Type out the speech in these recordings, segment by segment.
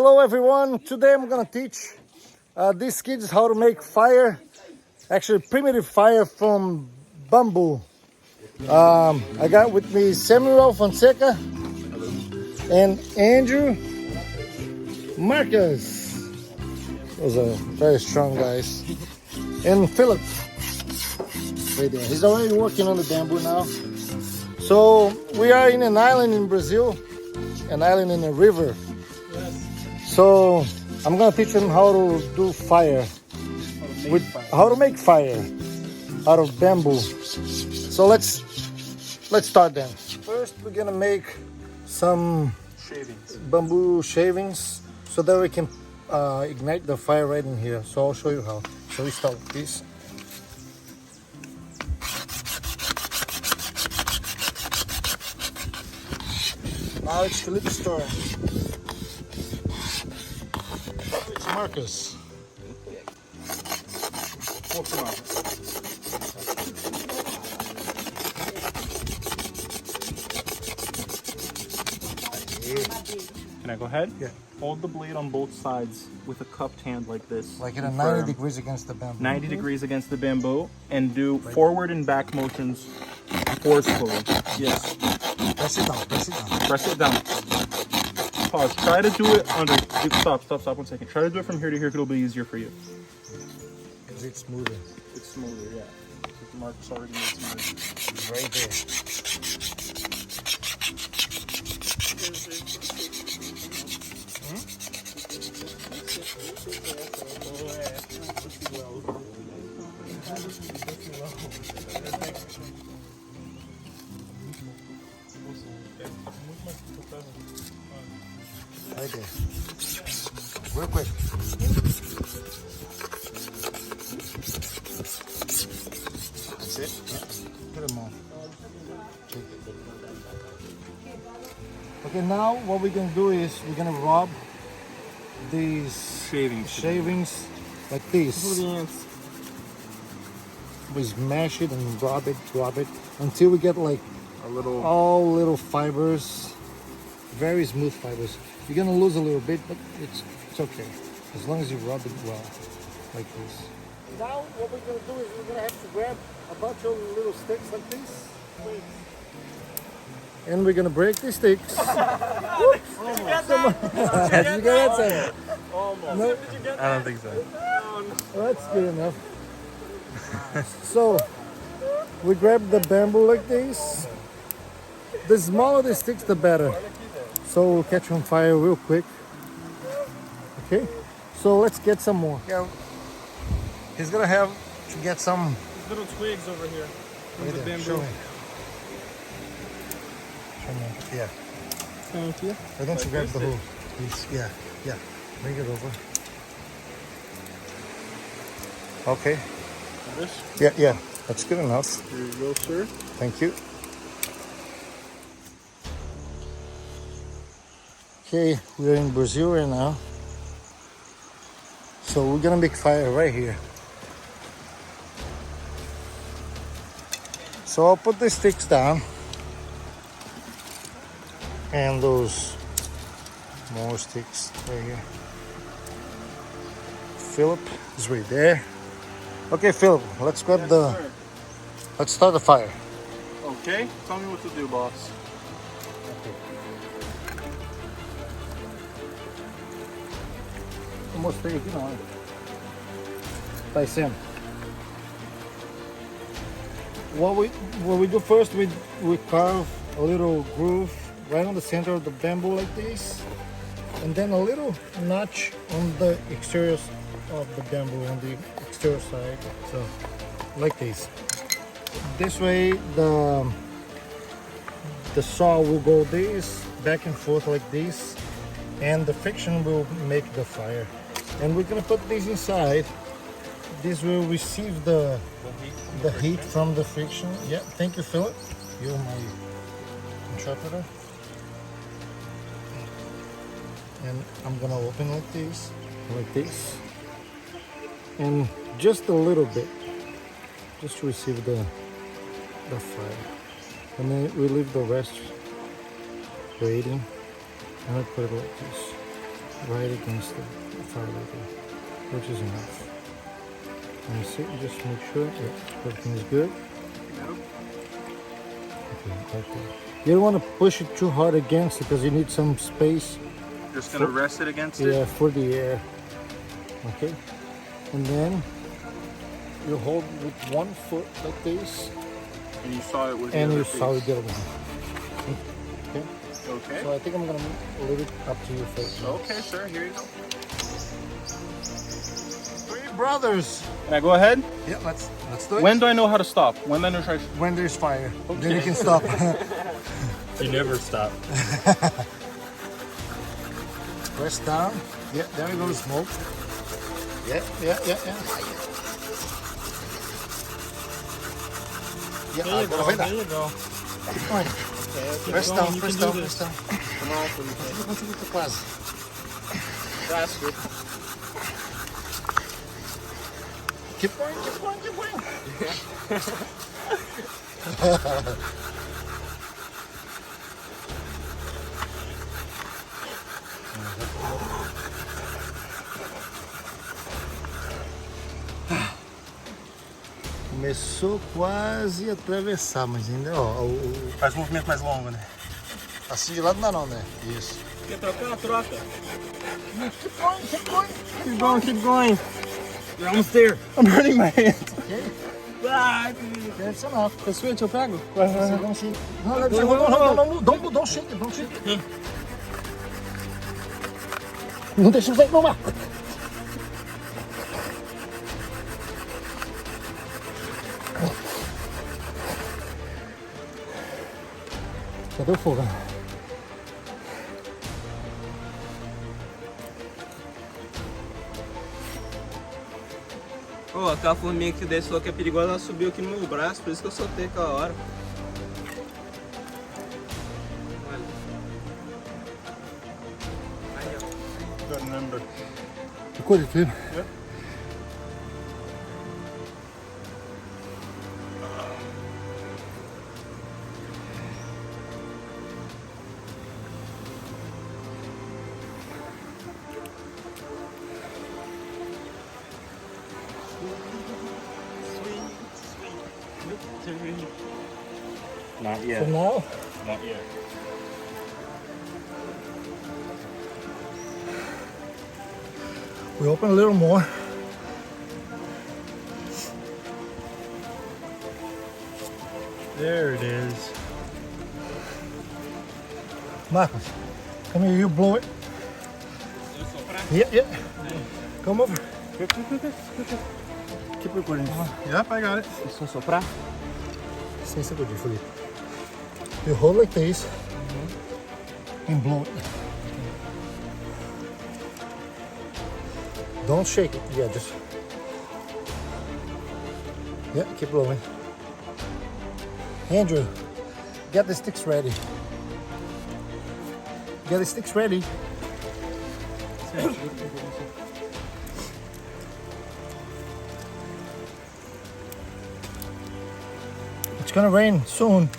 Hello everyone, today I'm gonna teach these kids how to make fire, actually primitive fire from bamboo. I got with me Samuel Fonseca and Andrew Marcus. Those are very strong guys. And Philip, right there. He's already working on the bamboo now. So we are in an island in Brazil, an island in a river. So I'm gonna teach them how to do fire, how to make fire out of bamboo. So let's start then. First, we're gonna make some bamboo shavings so that we can ignite the fire right in here. So I'll show you how. So we start with this. Now it's Felipe's turn. Marcus. Can I go ahead? Yeah. Hold the blade on both sides with a cupped hand like this. Like in a 90 degrees against the bamboo. 90 degrees against the bamboo, and do forward and back motions forcefully. Yes. Press it down, press it down. Press it down. Pause. Try to do it under. Stop 1 second. Try to do it from here to here, it'll be easier for you. Because it's smoother. It's smoother, yeah. The mark's already made smooth. Right there. Right there. Real quick. That's it? Yeah. Put them on. Okay, now what we're gonna do is we're gonna rub these shavings like this. We smash it and rub it until we get like all little fibers, very smooth fibers. You're gonna lose a little bit, but it's okay as long as you rub it well, like this. Now what we're gonna do is we're gonna have to grab a bunch of little sticks like this, and we're gonna break the sticks. Did you get that? Almost. No? I don't think so. Well, that's good enough. So we grab the bamboo like this. The smaller the sticks, the better. So we'll catch on fire real quick. Okay, so let's get some more. Yeah, he's gonna have to get some Little twigs over here. right there. bamboo. Show me. Yeah. Thank you. Why don't you grab the whole piece? Yeah. Bring it over. Okay. This? Yeah. That's good enough. Here you go, sir. Thank you. Okay, we're in Brazil right now. So we're gonna make fire right here. So I'll put the sticks down. And those more sticks right here. Philip is right there. Okay, Philip, let's grab let's start the fire. Okay, tell me what to do, boss. Mostrei aqui na hora. Tá sendo. What we do first, we carve a little groove right on the center of the bamboo like this, and then a little notch on the exterior of the bamboo on the exterior side. So like this. This way the saw will go this back and forth like this, and the friction will make the fire. And we're gonna put this inside. This will receive the heat from the friction. Yeah, thank you, Philip. You're my interpreter. And I'm gonna open like this, and just a little bit, just to receive the fire. And then we leave the rest waiting, and I put it like this. right against the fire like that, which is enough. And see, just make sure that everything is good. Okay. You don't want to push it too hard against it because you need some space. Just gonna rest it against it? Yeah, for the air. Okay. And then you hold with one foot like this. And you saw it with the And other you saw piece. it the other one. Okay. Okay. So I think I'm gonna leave it up to you first. Okay, sir. Here you go. Three brothers. Can I go ahead? Yeah, let's do it. When do I know how to stop? When do I know try? When there's fire, then you can stop. You never stop. Press down. Yeah, there we go, the smoke. Yeah. Yeah, There you go. There you go. Press down, press down. Come on, Quase. That's good. Keep going. Começou quase a atravessar, mas ainda, ó, Faz um movimento mais longo, né? assim de lado não, né? Isso. Quer trocar? Troca. Keep going. Keep going. You're almost there. I'm hurting my hand. Okay. Ah, That's enough. quer switch? Eu pego. Don't shake. No, don't shake it. Don't shake it. Não deixa sair, não, Marco. Cadê o fogo? Pô, aquela forminha que desse falou que é perigosa, ela subiu aqui no meu braço, por isso que eu soltei aquela hora. Olha. Aí, ó. Got a number. Recolhe, filho. Yeah. Not For yet. now, Not yet. we open a little more. There it is. Marcos, come here, you blow it. Yeah. Come over. Keep recording. Yep, I got it. É só soprar? Sem sacudir, Felipe. You hold like this and blow it. Don't shake it. Yeah, just. Yeah, keep blowing. Andrew, get the sticks ready. Get the sticks ready. It's gonna rain soon.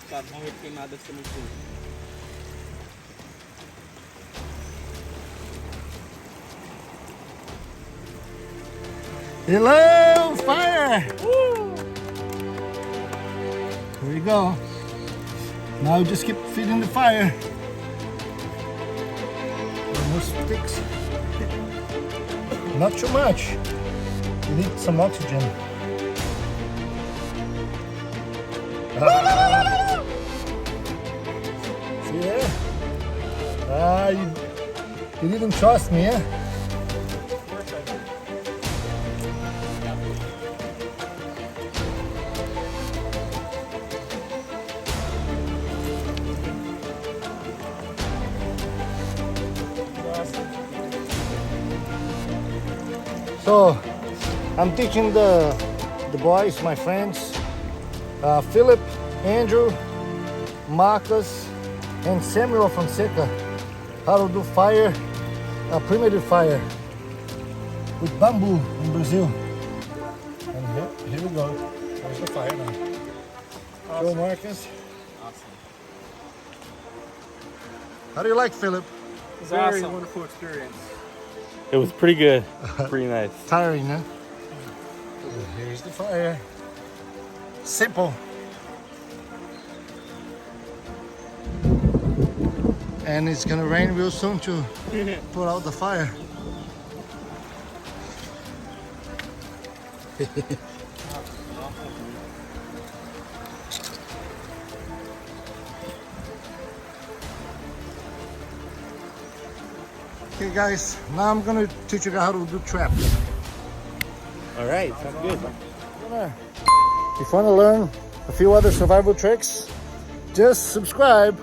Tá bom, ele queimado deve ser muito ruim. Hello, fire! Woo! Here we go. Now just keep feeding the fire. No sticks. Not too much. You need some oxygen. See there? You didn't trust me, eh? So I'm teaching the boys, my friends, Philip, Andrew, Marcus, and Samuel Fonseca how to do fire, primitive fire with bamboo in Brazil. And here we go. There's the fire now. Awesome. Go, Marcus. Awesome. How do you like, Philip? Very wonderful experience. It was pretty good. Pretty nice. Tiring, huh? Here's the fire. Simple. And it's gonna rain real soon to put out the fire. Okay guys, now I'm gonna teach you guys how to do trap. All right, sounds good. If you wanna learn a few other survival tricks, just subscribe